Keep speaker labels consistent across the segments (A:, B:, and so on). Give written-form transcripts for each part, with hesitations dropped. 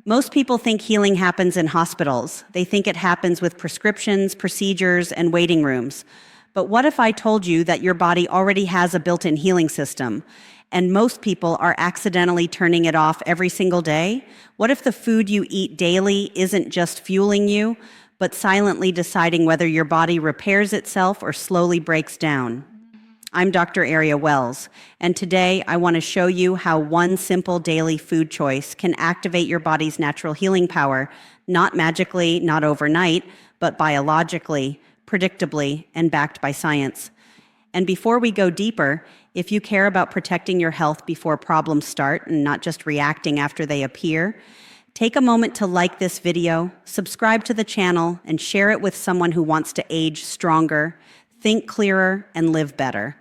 A: Most people think healing happens in hospitals. They think it happens with prescriptions, procedures, and waiting rooms. But what if I told you that your body already has a built-in healing system, and most people are accidentally turning it off every single day? What if the food you eat daily isn't just fueling you, but silently deciding whether your body repairs itself or slowly breaks down? I'm Dr. Aria Wells, and today I want to show you how one simple daily food choice can activate your body's natural healing power, not magically, not overnight, but biologically, predictably, and backed by science. And before we go deeper, if you care about protecting your health before problems start and not just reacting after they appear, take a moment to like this video, subscribe to the channel, and share it with someone who wants to age stronger, think clearer, and live better.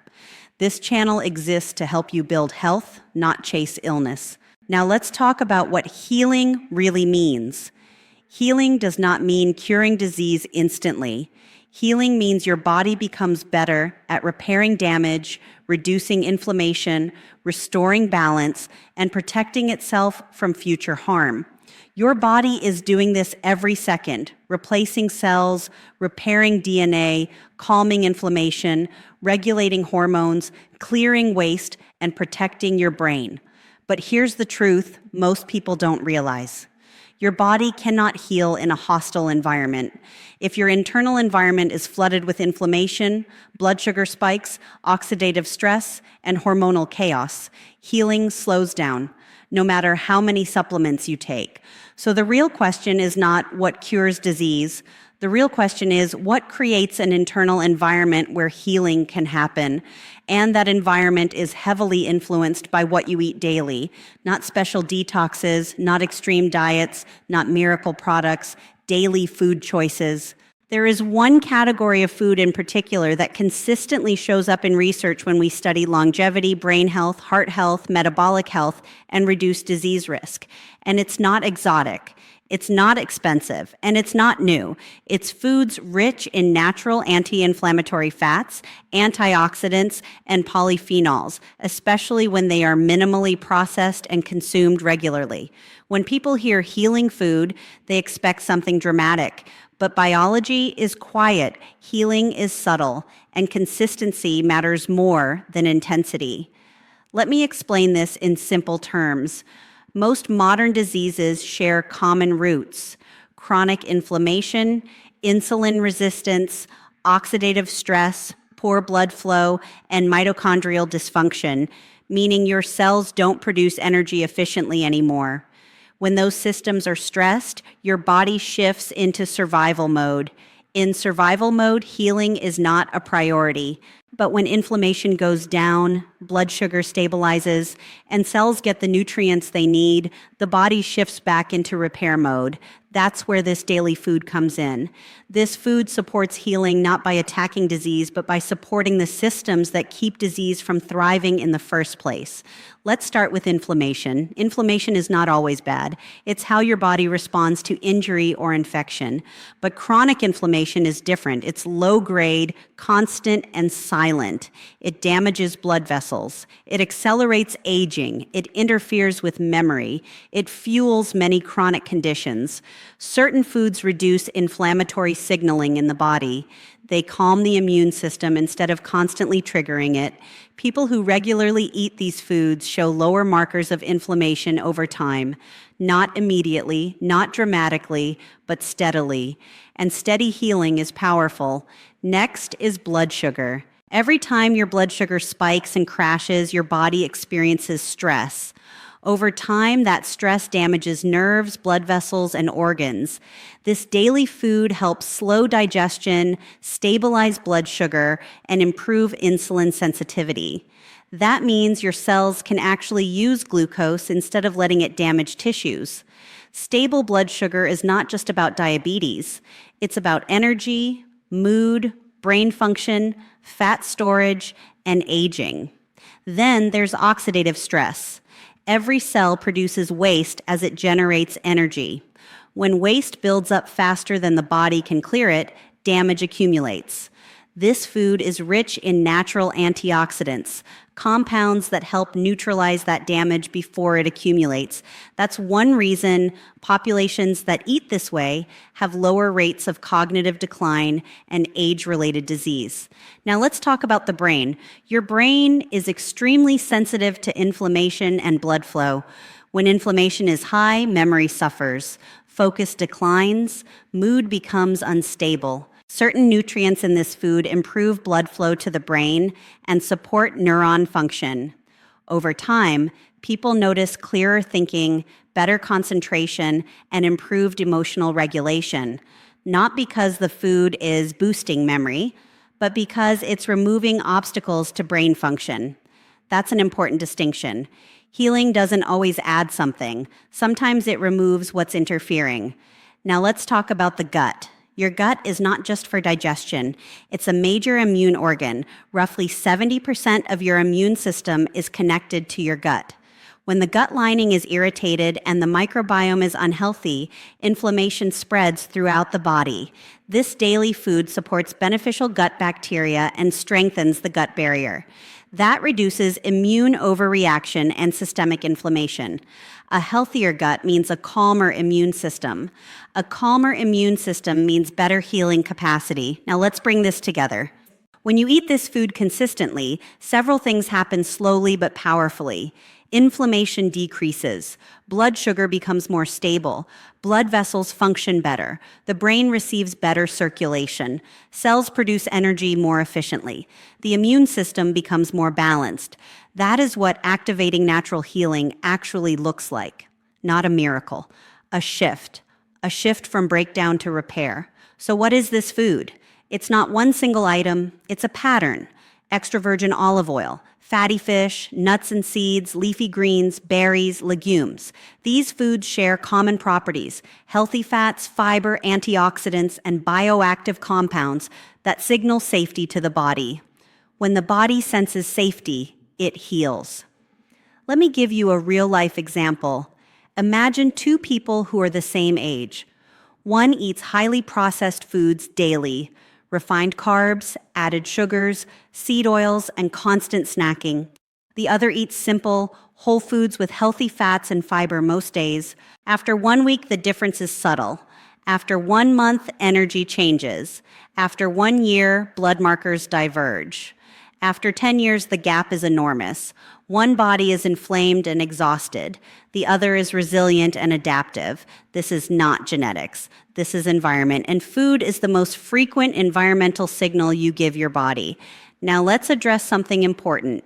A: This channel exists to help you build health, not chase illness. Now let's talk about what healing really means. Healing does not mean curing disease instantly. Healing means your body becomes better at repairing damage, reducing inflammation, restoring balance, and protecting itself from future harm. Your body is doing this every second, replacing cells, repairing DNA, calming inflammation, regulating hormones, clearing waste, and protecting your brain. But here's the truth most people don't realize. Your body cannot heal in a hostile environment. If your internal environment is flooded with inflammation, blood sugar spikes, oxidative stress, and hormonal chaos, healing slows down, no matter how many supplements you take. So the real question is not what cures disease. The real question is what creates an internal environment where healing can happen, and that environment is heavily influenced by what you eat daily, not special detoxes, not extreme diets, not miracle products, daily food choices. There is one category of food in particular that consistently shows up in research when we study longevity, brain health, heart health, metabolic health, and reduced disease risk. And it's not exotic. It's not expensive, and it's not new. It's foods rich in natural anti-inflammatory fats, antioxidants, and polyphenols, especially when they are minimally processed and consumed regularly. When people hear healing food, they expect something dramatic. But biology is quiet, healing is subtle, and consistency matters more than intensity. Let me explain this in simple terms. Most modern diseases share common roots: chronic inflammation, insulin resistance, oxidative stress, poor blood flow, and mitochondrial dysfunction, meaning your cells don't produce energy efficiently anymore. When those systems are stressed, your body shifts into survival mode. In survival mode, healing is not a priority. But when inflammation goes down, blood sugar stabilizes, and cells get the nutrients they need, the body shifts back into repair mode. That's where this daily food comes in. This food supports healing not by attacking disease, but by supporting the systems that keep disease from thriving in the first place. Let's start with inflammation. Inflammation is not always bad. It's how your body responds to injury or infection. But chronic inflammation is different. It's low grade, constant, and silent. It damages blood vessels. It accelerates aging. It interferes with memory. It fuels many chronic conditions. Certain foods reduce inflammatory signaling in the body. They calm the immune system instead of constantly triggering it. People who regularly eat these foods show lower markers of inflammation over time, not immediately, not dramatically, but steadily. And steady healing is powerful. Next is blood sugar. Every time your blood sugar spikes and crashes, your body experiences stress. Over time, that stress damages nerves, blood vessels, and organs. This daily food helps slow digestion, stabilize blood sugar, and improve insulin sensitivity. That means your cells can actually use glucose instead of letting it damage tissues. Stable blood sugar is not just about diabetes. It's about energy, mood, brain function, fat storage, and aging. Then there's oxidative stress. Every cell produces waste as it generates energy. When waste builds up faster than the body can clear it, damage accumulates. This food is rich in natural antioxidants, compounds that help neutralize that damage before it accumulates. That's one reason populations that eat this way have lower rates of cognitive decline and age-related disease. Now let's talk about the brain. Your brain is extremely sensitive to inflammation and blood flow. When inflammation is high, memory suffers, focus declines, mood becomes unstable. Certain nutrients in this food improve blood flow to the brain and support neuron function. Over time, people notice clearer thinking, better concentration, and improved emotional regulation, not because the food is boosting memory, but because it's removing obstacles to brain function. That's an important distinction. Healing doesn't always add something. Sometimes it removes what's interfering. Now let's talk about the gut. Your gut is not just for digestion. It's a major immune organ. Roughly 70% of your immune system is connected to your gut. When the gut lining is irritated and the microbiome is unhealthy, inflammation spreads throughout the body. This daily food supports beneficial gut bacteria and strengthens the gut barrier. That reduces immune overreaction and systemic inflammation. A healthier gut means a calmer immune system. A calmer immune system means better healing capacity. Now let's bring this together. When you eat this food consistently, several things happen slowly but powerfully. Inflammation decreases. Blood sugar becomes more stable. Blood vessels function better. The brain receives better circulation. Cells produce energy more efficiently. The immune system becomes more balanced. That is what activating natural healing actually looks like. Not a miracle. A shift from breakdown to repair. So what is this food? It's not one single item, it's a pattern. Extra virgin olive oil, fatty fish, nuts and seeds, leafy greens, berries, legumes. These foods share common properties: healthy fats, fiber, antioxidants, and bioactive compounds that signal safety to the body. When the body senses safety, it heals. Let me give you a real-life example. Imagine two people who are the same age. One eats highly processed foods daily, refined carbs, added sugars, seed oils, and constant snacking. The other eats simple, whole foods with healthy fats and fiber most days. After 1 week, the difference is subtle. After 1 month, energy changes. After 1 year, blood markers diverge. After 10 years, the gap is enormous. One body is inflamed and exhausted. The other is resilient and adaptive. This is not genetics. This is environment. And food is the most frequent environmental signal you give your body. Now let's address something important.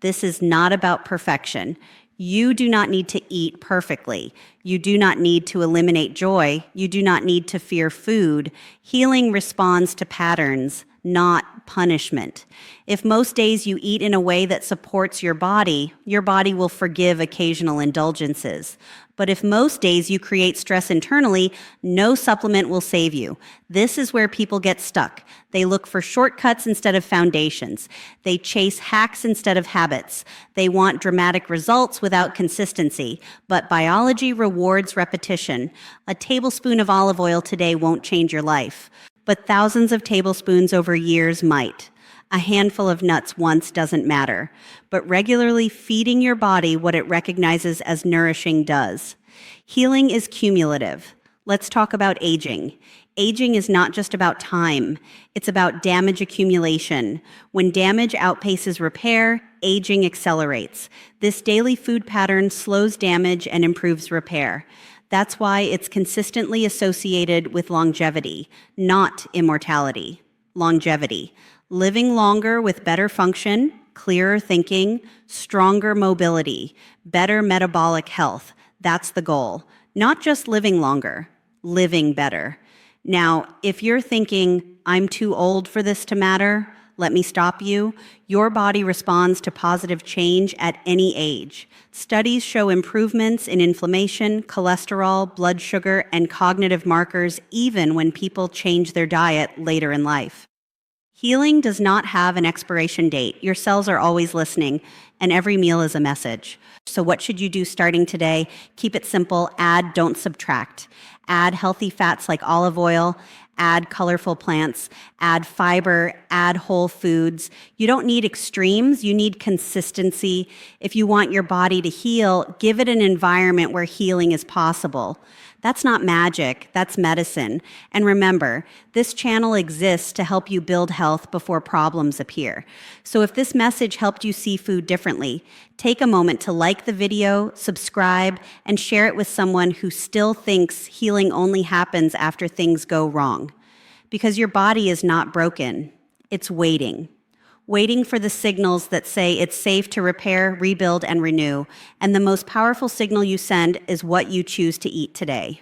A: This is not about perfection. You do not need to eat perfectly. You do not need to eliminate joy. You do not need to fear food. Healing responds to patterns, not punishment. If most days you eat in a way that supports your body will forgive occasional indulgences. But if most days you create stress internally, no supplement will save you. This is where people get stuck. They look for shortcuts instead of foundations. They chase hacks instead of habits. They want dramatic results without consistency. But biology rewards repetition. A tablespoon of olive oil today won't change your life, but thousands of tablespoons over years might. A handful of nuts once doesn't matter, but regularly feeding your body what it recognizes as nourishing does. Healing is cumulative. Let's talk about aging. Aging is not just about time, it's about damage accumulation. When damage outpaces repair, aging accelerates. This daily food pattern slows damage and improves repair. That's why it's consistently associated with longevity, not immortality. Longevity. Living longer with better function, clearer thinking, stronger mobility, better metabolic health. That's the goal. Not just living longer, living better. Now, if you're thinking, I'm too old for this to matter, let me stop you. Your body responds to positive change at any age. Studies show improvements in inflammation, cholesterol, blood sugar, and cognitive markers even when people change their diet later in life. Healing does not have an expiration date. Your cells are always listening, and every meal is a message. So what should you do starting today? Keep it simple. Add, don't subtract. Add healthy fats like olive oil. Add colorful plants. Add fiber. Add whole foods. You don't need extremes. You need consistency. If you want your body to heal, give it an environment where healing is possible. That's not magic, that's medicine. And remember, this channel exists to help you build health before problems appear. So if this message helped you see food differently, take a moment to like the video, subscribe, and share it with someone who still thinks healing only happens after things go wrong. Because your body is not broken, it's waiting for the signals that say it's safe to repair, rebuild, and renew. And the most powerful signal you send is what you choose to eat today.